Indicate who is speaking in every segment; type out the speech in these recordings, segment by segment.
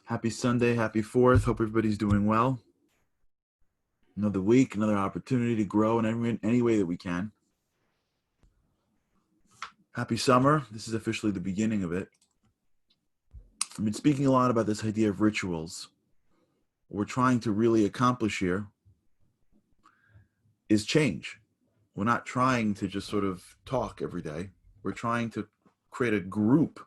Speaker 1: Happy Sunday, happy 4th. Hope everybody's doing well. Another week, another opportunity to grow in any way that we can. Happy summer. This is officially the beginning of it. I've been speaking a lot about this idea of rituals. What we're trying to really accomplish here is change. We're not trying to just sort of talk every day. We're trying to create a group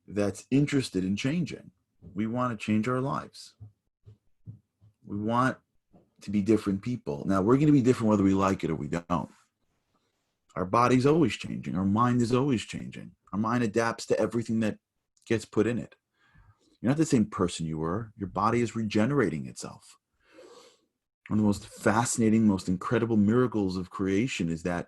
Speaker 1: that's interested in changing. We want to change our lives. We want to be different people. Now, we're going to be different whether we like it or we don't. Our body's always changing. Our mind is always changing. Our mind adapts to everything that gets put in it. You're not the same person you were. Your body is regenerating itself. One of the most fascinating, most incredible miracles of creation is that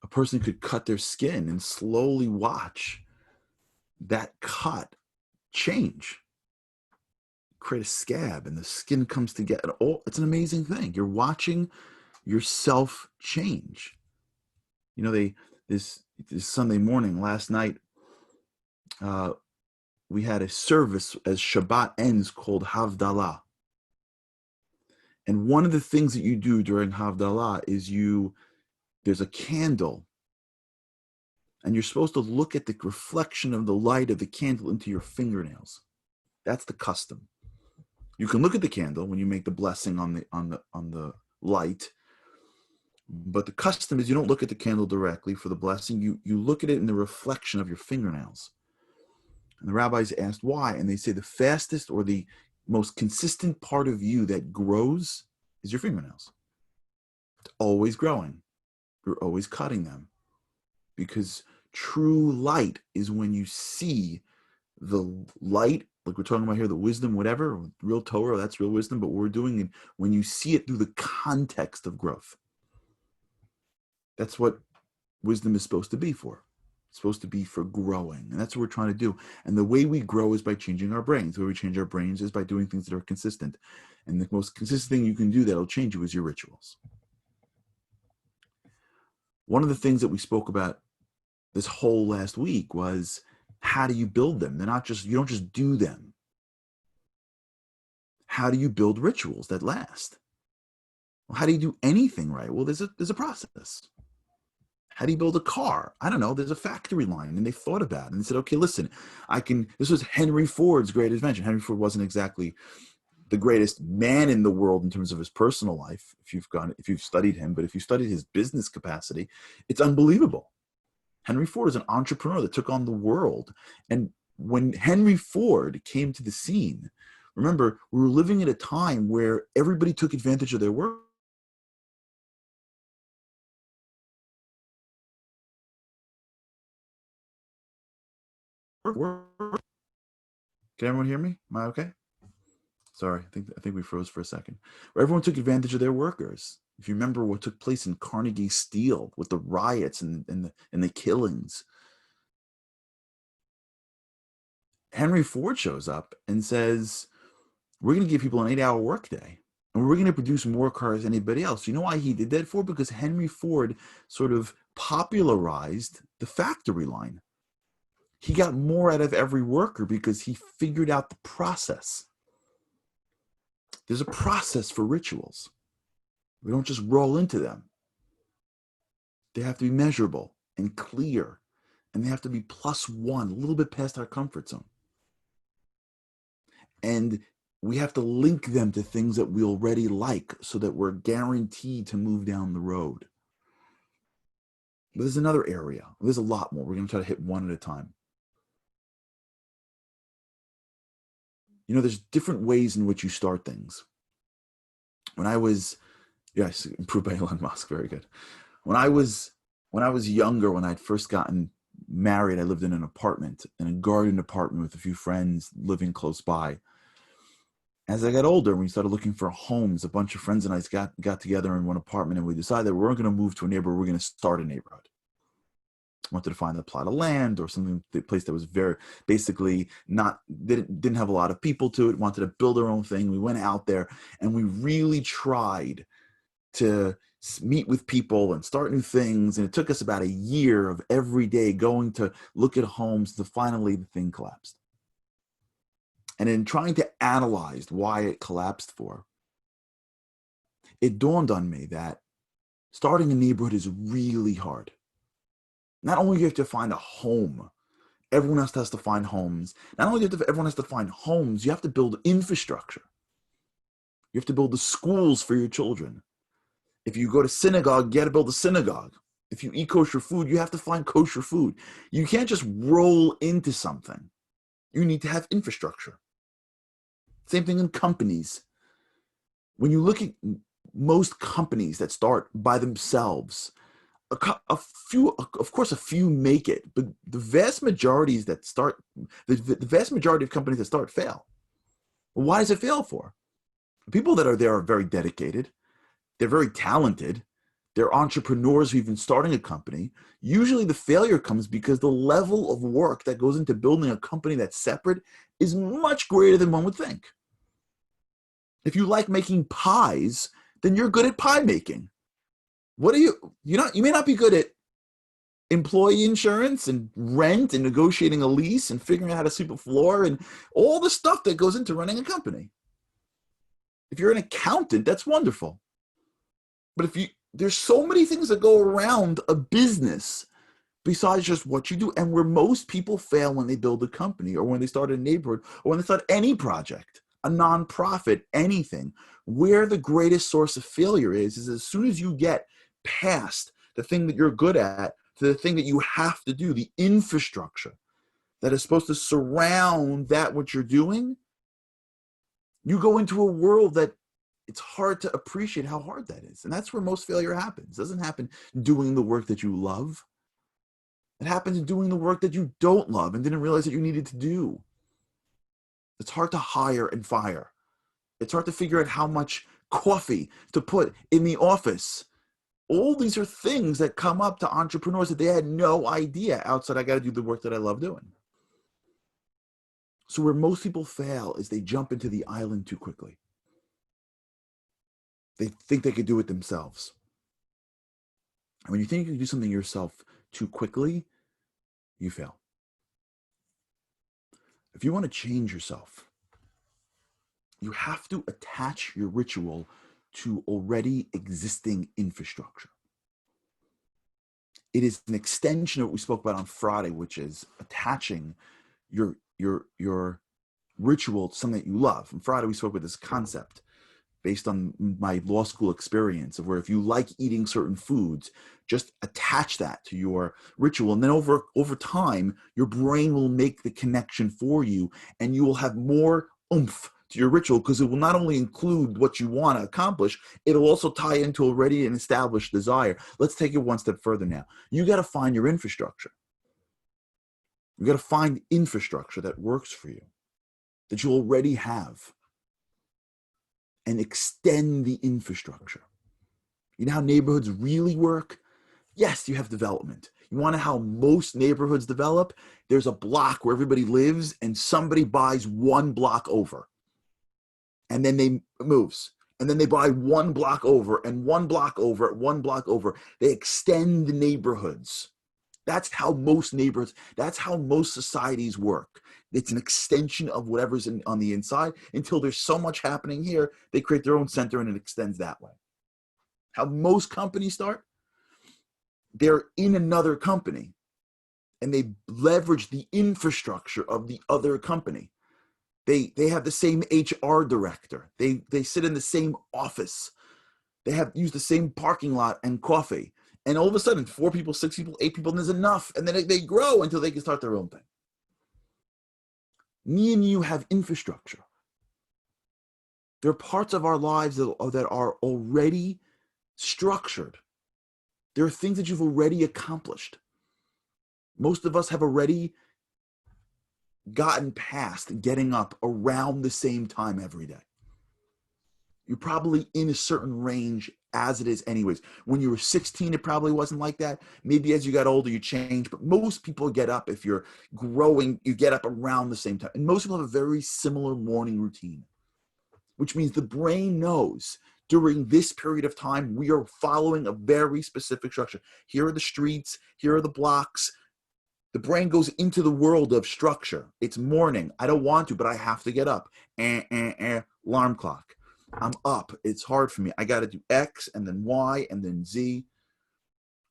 Speaker 1: a person could cut their skin and slowly watch that cut change, create a scab, and the skin comes together. Oh, it's an amazing thing. You're watching yourself change. You know, this Sunday morning, last night, we had a service as Shabbat ends called Havdalah. And one of the things that you do during Havdalah is there's a candle, and you're supposed to look at the reflection of the light of the candle into your fingernails. That's the custom. You can look at the candle when you make the blessing on the light, but the custom is you don't look at the candle directly for the blessing. You look at it in the reflection of your fingernails. And the rabbis asked why, and they say the fastest or the most consistent part of you that grows is your fingernails. It's always growing. You're always cutting them. Because true light is when you see the light, like we're talking about here, the wisdom, whatever, real Torah, that's real wisdom, but what we're doing, and when you see it through the context of growth. That's what wisdom is supposed to be for. It's supposed to be for growing. And that's what we're trying to do. And the way we grow is by changing our brains. The way we change our brains is by doing things that are consistent. And the most consistent thing you can do that'll change you is your rituals. One of the things that we spoke about this whole last week was, how do you build them? You don't just do them. How do you build rituals that last? Well, how do you do anything right? Well, there's a process. How do you build a car? I don't know. There's a factory line, and they thought about it, and they said, okay, listen, this was Henry Ford's great invention. Henry Ford wasn't exactly the greatest man in the world in terms of his personal life, if you've studied him, but if you studied his business capacity, it's unbelievable. Henry Ford is an entrepreneur that took on the world. And when Henry Ford came to the scene, remember, we were living at a time where everybody took advantage of their work. Can everyone hear me? Am I okay? Sorry, I think we froze for a second. Where everyone took advantage of their workers. If you remember what took place in Carnegie Steel with the riots and the killings, Henry Ford shows up and says, we're going to give people an 8-hour workday, and we're going to produce more cars than anybody else. You know why he did that for? Because Henry Ford sort of popularized the factory line. He got more out of every worker because he figured out the process. There's a process for rituals. We don't just roll into them. They have to be measurable and clear, and they have to be +1, a little bit past our comfort zone. And we have to link them to things that we already like so that we're guaranteed to move down the road. But there's another area. There's a lot more. We're going to try to hit one at a time. You know, there's different ways in which you start things. Yes, improved by Elon Musk, very good. When I was younger, when I'd first gotten married, I lived in a garden apartment with a few friends living close by. As I got older, we started looking for homes. A bunch of friends and I got together in one apartment, and we decided that we weren't going to move to a neighborhood. We're going to start a neighborhood. Wanted to find a plot of land or something, the place that was very basically didn't have a lot of people to it. Wanted to build our own thing. We went out there and we really tried to meet with people and start new things. And it took us about a year of every day going to look at homes to finally the thing collapsed. And in trying to analyze why it collapsed for, it dawned on me that starting a neighborhood is really hard. Not only do you have to find a home, everyone else has to find homes. Not only do everyone has to find homes, you have to build infrastructure. You have to build the schools for your children. If you go to synagogue, you got to build a synagogue. If you eat kosher food, you have to find kosher food. You can't just roll into something. You need to have infrastructure. Same thing in companies. When you look at most companies that start by themselves, a few, of course, a few make it, but the vast majorities that start, the vast majority of companies that start fail. Well, why does it fail for? The people that are there are very dedicated. They're very talented. They're entrepreneurs who've been starting a company. Usually the failure comes because the level of work that goes into building a company that's separate is much greater than one would think. If you like making pies, then you're good at pie making. You may not be good at employee insurance and rent and negotiating a lease and figuring out how to sweep a floor and all the stuff that goes into running a company. If you're an accountant, that's wonderful. But there's so many things that go around a business besides just what you do. And where most people fail when they build a company or when they start a neighborhood or when they start any project, a nonprofit, anything, where the greatest source of failure is as soon as you get past the thing that you're good at to the thing that you have to do, the infrastructure that is supposed to surround that what you're doing, you go into a world that it's hard to appreciate how hard that is. And that's where most failure happens. It doesn't happen doing the work that you love. It happens in doing the work that you don't love and didn't realize that you needed to do. It's hard to hire and fire. It's hard to figure out how much coffee to put in the office. All these are things that come up to entrepreneurs that they had no idea outside, I got to do the work that I love doing. So where most people fail is they jump into the island too quickly. They think they could do it themselves. And when you think you can do something yourself too quickly, you fail. If you want to change yourself, you have to attach your ritual to already existing infrastructure. It is an extension of what we spoke about on Friday, which is attaching your ritual to something that you love. On Friday, we spoke about this concept based on my law school experience of where if you like eating certain foods, just attach that to your ritual. And then over time, your brain will make the connection for you and you will have more oomph to your ritual because it will not only include what you want to accomplish, it'll also tie into already an established desire. Let's take it one step further now. You got to find your infrastructure. You got to find infrastructure that works for you, that you already have, and extend the infrastructure. You know how neighborhoods really work? Yes, you have development. You want to know how most neighborhoods develop? There's a block where everybody lives and somebody buys one block over. And then they moves. And then they buy one block over and one block over, one block over. They extend the neighborhoods. That's how most neighborhoods, that's how most societies work. It's an extension of whatever's on the inside until there's so much happening here, they create their own center and it extends that way. How most companies start, they're in another company and they leverage the infrastructure of the other company. They have the same HR director. They sit in the same office. They use the same parking lot and coffee. And all of a sudden, 4 people, 6 people, 8 people, and there's enough. And then they grow until they can start their own thing. Me and you have infrastructure. There are parts of our lives that are already structured. There are things that you've already accomplished. Most of us have already gotten past getting up around the same time every day. You're probably in a certain range as it is anyways. When you were 16, it probably wasn't like that. Maybe as you got older, you changed, but most people get up, if you're growing, you get up around the same time. And most people have a very similar morning routine, which means the brain knows during this period of time, we are following a very specific structure. Here are the streets, here are the blocks. The brain goes into the world of structure. It's morning. I don't want to, but I have to get up. Alarm clock. I'm up. It's hard for me. I got to do X and then Y and then Z.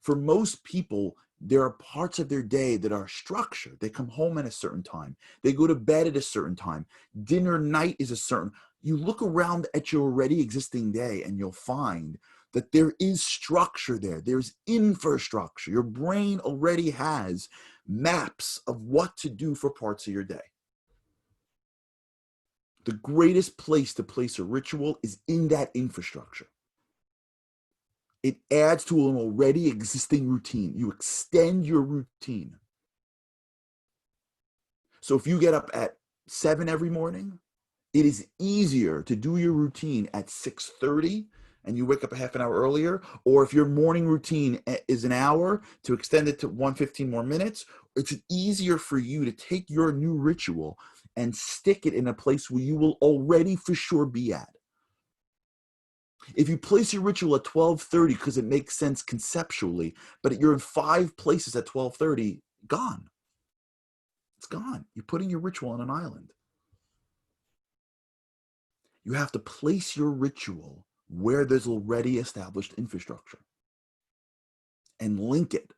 Speaker 1: For most people, there are parts of their day that are structured. They come home at a certain time. They go to bed at a certain time. Dinner night is a certain. You look around at your already existing day and you'll find that there is structure there. There's infrastructure. Your brain already has maps of what to do for parts of your day. The greatest place to place a ritual is in that infrastructure. It adds to an already existing routine. You extend your routine. So if you get up at 7 every morning, it is easier to do your routine at 6:30 and you wake up a half an hour earlier, or if your morning routine is an hour, to extend it to 115 more minutes. It's easier for you to take your new ritual and stick it in a place where you will already for sure be at. If you place your ritual at 12:30 because it makes sense conceptually, but you're in 5 places at 12:30, gone. It's gone. You're putting your ritual on an island. You have to place your ritual where there's already established infrastructure and link it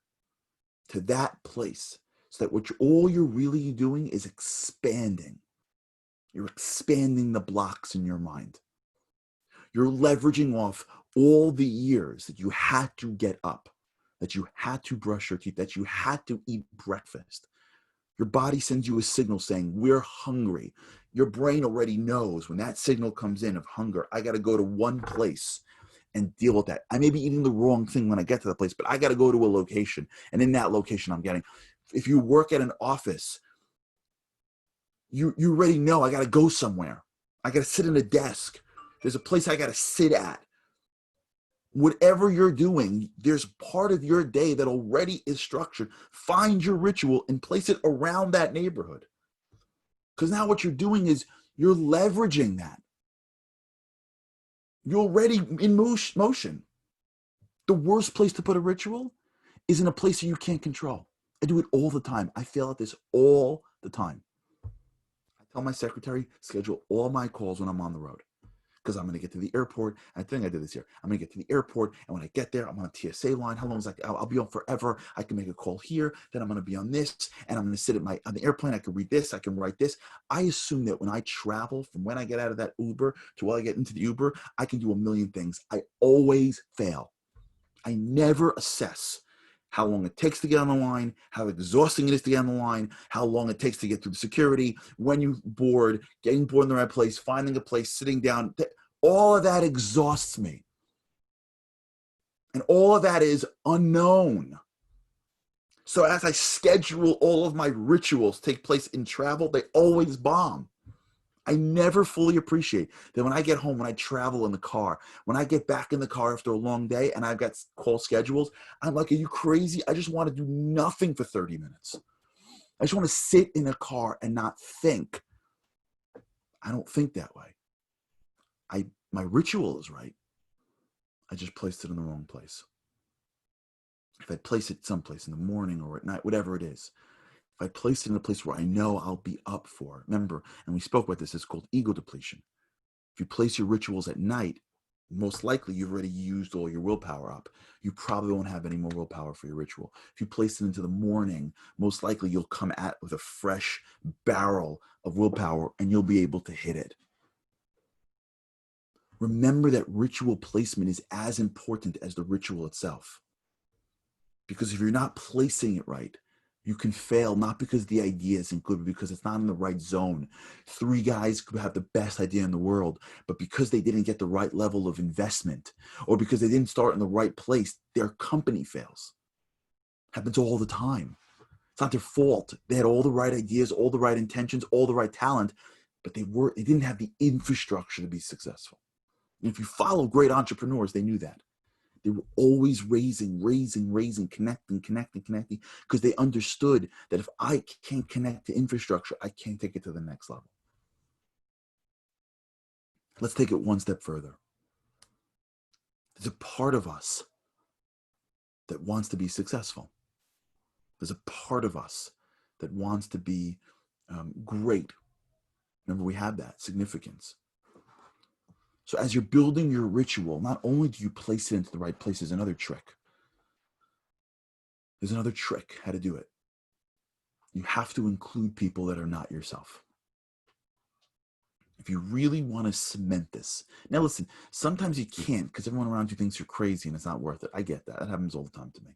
Speaker 1: to that place so that all you're really doing is expanding. You're expanding the blocks in your mind. You're leveraging off all the years that you had to get up, that you had to brush your teeth, that you had to eat breakfast. Your body sends you a signal saying, we're hungry. Your brain already knows when that signal comes in of hunger, I got to go to one place and deal with that. I may be eating the wrong thing when I get to the place, but I got to go to a location. And in that location, I'm getting, if you work at an office, you already know I got to go somewhere. I got to sit in a desk. There's a place I got to sit at. Whatever you're doing, there's part of your day that already is structured. Find your ritual and place it around that neighborhood. Because now what you're doing is you're leveraging that. You're already in motion. The worst place to put a ritual is in a place that you can't control. I do it all the time. I fail at this all the time. I tell my secretary, schedule all my calls when I'm on the road. Because I'm going to get to the airport. I think I did this here. I'm going to get to the airport, and when I get there, I'm on a TSA line. How long is that? I'll be on forever. I can make a call here. Then I'm going to be on this, and I'm going to sit on the airplane. I can read this. I can write this. I assume that when I travel, from when I get out of that Uber to while I get into the Uber, I can do a million things. I always fail. I never assess how long it takes to get on the line, how exhausting it is to get on the line, how long it takes to get through the security, when you're bored, getting bored in the right place, finding a place, sitting down. All of that exhausts me. And all of that is unknown. So as I schedule all of my rituals take place in travel, they always bomb. I never fully appreciate that when I get home, when I travel in the car, when I get back in the car after a long day and I've got call schedules, I'm like, are you crazy? I just want to do nothing for 30 minutes. I just want to sit in a car and not think. I don't think that way. My ritual is right. I just placed it in the wrong place. If I place it someplace in the morning or at night, whatever it is, if I place it in a place where I know I'll be up for, remember, and we spoke about this, it's called ego depletion. If you place your rituals at night, most likely you've already used all your willpower up. You probably won't have any more willpower for your ritual. If you place it into the morning, most likely you'll come at with a fresh barrel of willpower and you'll be able to hit it. Remember that ritual placement is as important as the ritual itself. Because if you're not placing it right, you can fail, not because the idea isn't good, but because it's not in the right zone. 3 guys could have the best idea in the world, but because they didn't get the right level of investment, or because they didn't start in the right place, their company fails. Happens all the time. It's not their fault. They had all the right ideas, all the right intentions, all the right talent, but they didn't have the infrastructure to be successful. And if you follow great entrepreneurs, they knew that. They were always raising, connecting, because they understood that if I can't connect to infrastructure, I can't take it to the next level. Let's take it one step further. There's a part of us that wants to be successful. There's a part of us that wants to be great. Remember, we have that significance. So as you're building your ritual, not only do you place it into the right place, there's another trick. There's another trick how to do it. You have to include people that are not yourself. If you really want to cement this. Now listen, sometimes you can't because everyone around you thinks you're crazy and it's not worth it. I get that. That happens all the time to me.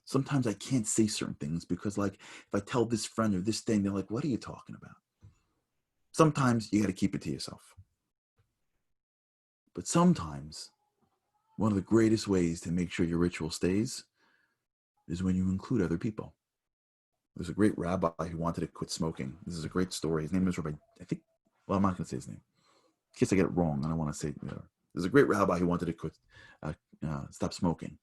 Speaker 1: Sometimes I can't say certain things because, like, if I tell this friend or this thing, they're like, what are you talking about? Sometimes you got to keep it to yourself. But sometimes one of the greatest ways to make sure your ritual stays is when you include other people. There's a great rabbi who wanted to quit smoking. This is a great story. His name is Rabbi, I think, well, I'm not going to say his name. In case I get it wrong, I don't want to say, there's a great rabbi who wanted to quit, stop smoking.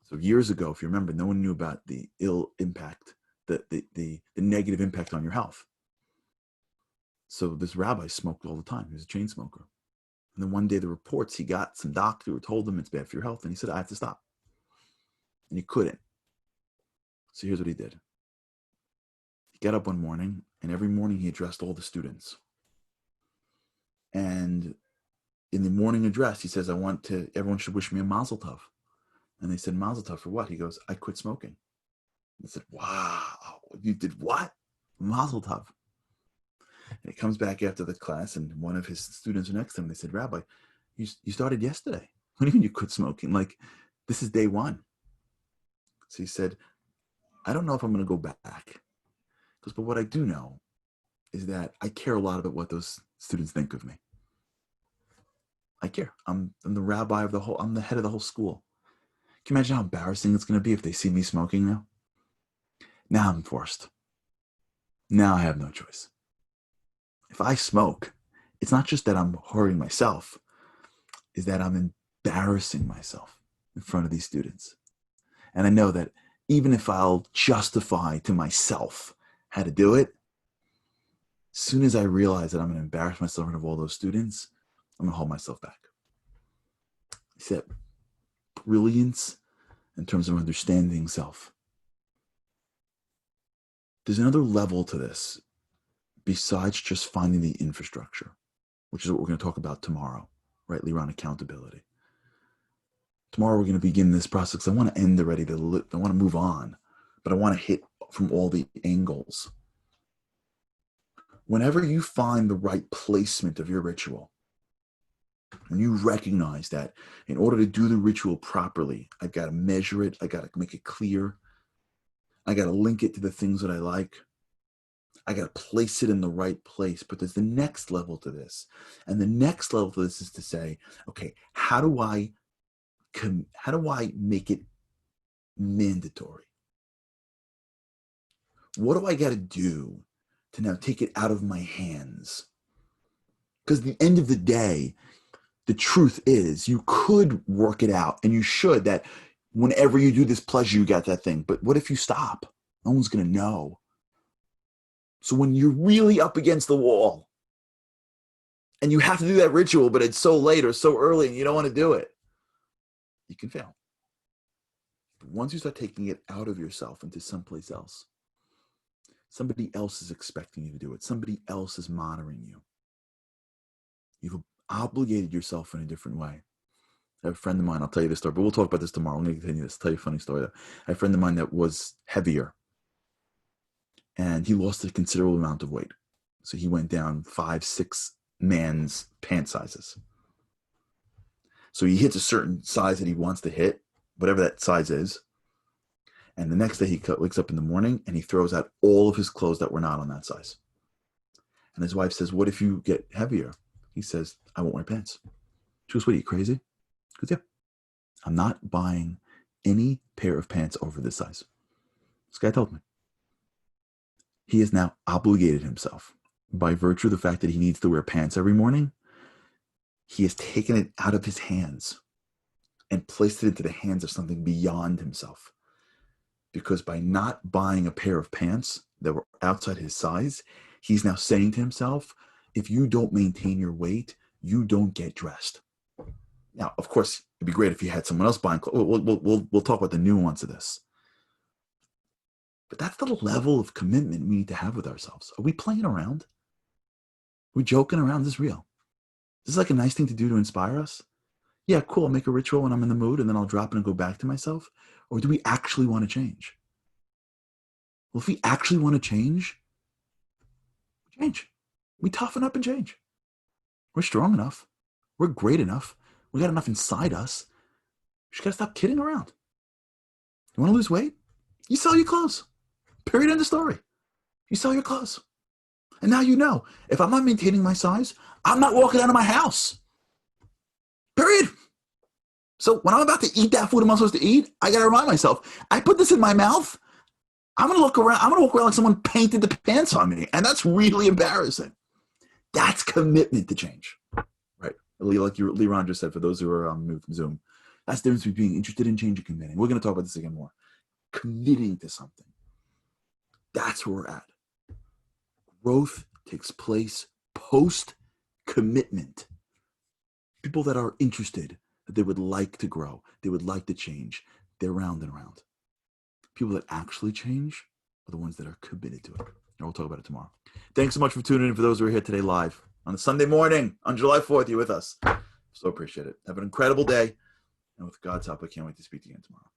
Speaker 1: So years ago, if you remember, no one knew about the ill impact, the negative impact on your health. So this rabbi smoked all the time. He was a chain smoker. And then one day the reports he got, some doctor who told him it's bad for your health. And he said, I have to stop. And he couldn't. So here's what he did. He got up one morning, and every morning he addressed all the students. And in the morning address, he says, everyone should wish me a mazel tov. And they said, mazel tov for what? He goes, I quit smoking. I said, wow, you did what? Mazel tov. And he comes back after the class, and one of his students are next to him. They said, Rabbi, you started yesterday. What do you mean you quit smoking? Like, this is day one. So he said, I don't know if I'm going to go back. But what I do know is that I care a lot about what those students think of me. I care. I'm the rabbi of I'm the head of the whole school. Can you imagine how embarrassing it's going to be if they see me smoking now? Now I'm forced. Now I have no choice. If I smoke, it's not just that I'm hurting myself, is that I'm embarrassing myself in front of these students. And I know that even if I'll justify to myself how to do it, as soon as I realize that I'm going to embarrass myself in front of all those students, I'm going to hold myself back. You see that brilliance in terms of understanding self. There's another level to this besides just finding the infrastructure, which is what we're going to talk about tomorrow, rightly around accountability. Tomorrow we're going to begin this process. I want to end already. I want to move on, but I want to hit from all the angles. Whenever you find the right placement of your ritual, when you recognize that in order to do the ritual properly, I've got to measure it, I got to make it clear, I got to link it to the things that I like, I got to place it in the right place. But there's the next level to this. And the next level to this is to say, okay, how do I make it mandatory? What do I got to do to now take it out of my hands? Because at the end of the day, the truth is you could work it out, and you should, that whenever you do this pleasure, you got that thing. But what if you stop? No one's going to know. So when you're really up against the wall and you have to do that ritual, but it's so late or so early and you don't want to do it, you can fail. But once you start taking it out of yourself into someplace else, somebody else is expecting you to do it. Somebody else is monitoring you. You've obligated yourself in a different way. I have a friend of mine, I'll tell you this story, but we'll talk about this tomorrow. I'm going to continue this, tell you a funny story. I have a friend of mine that was heavier, and he lost a considerable amount of weight. So he went down 5-6 man's pant sizes. So he hits a certain size that he wants to hit, whatever that size is. And the next day he wakes up in the morning and he throws out all of his clothes that were not on that size. And his wife says, what if you get heavier? He says, I won't wear pants. She goes, what, are you crazy? He goes, yeah. I'm not buying any pair of pants over this size. This guy told me. He has now obligated himself by virtue of the fact that he needs to wear pants every morning. He has taken it out of his hands and placed it into the hands of something beyond himself. Because by not buying a pair of pants that were outside his size, he's now saying to himself, if you don't maintain your weight, you don't get dressed. Now, of course, it'd be great if you had someone else buying clothes. We'll talk about the nuance of this. But that's the level of commitment we need to have with ourselves. Are we playing around? Are we joking around? Is this real? Is this like a nice thing to do to inspire us? Yeah, cool. I'll make a ritual when I'm in the mood and then I'll drop it and go back to myself. Or do we actually want to change? Well, if we actually want to change, we change. We toughen up and change. We're strong enough. We're great enough. We got enough inside us. We just got to stop kidding around. You want to lose weight? You sell your clothes. Period. End of story. You sell your clothes. And now you know, if I'm not maintaining my size, I'm not walking out of my house. Period. So when I'm about to eat that food I'm not supposed to eat, I got to remind myself, I put this in my mouth. I'm going to look around. I'm going to walk around like someone painted the pants on me. And that's really embarrassing. That's commitment to change. Right. Like Leron just said, for those who are on Zoom, that's the difference between being interested in change and committing. We're going to talk about this again more. Committing to something. That's where we're at. Growth takes place post-commitment. People that are interested, that they would like to grow, they would like to change, they're round and round. People that actually change are the ones that are committed to it. And we'll talk about it tomorrow. Thanks so much for tuning in. For those who are here today live on a Sunday morning on July 4th, you're with us. So appreciate it. Have an incredible day. And with God's help, I can't wait to speak to you again tomorrow.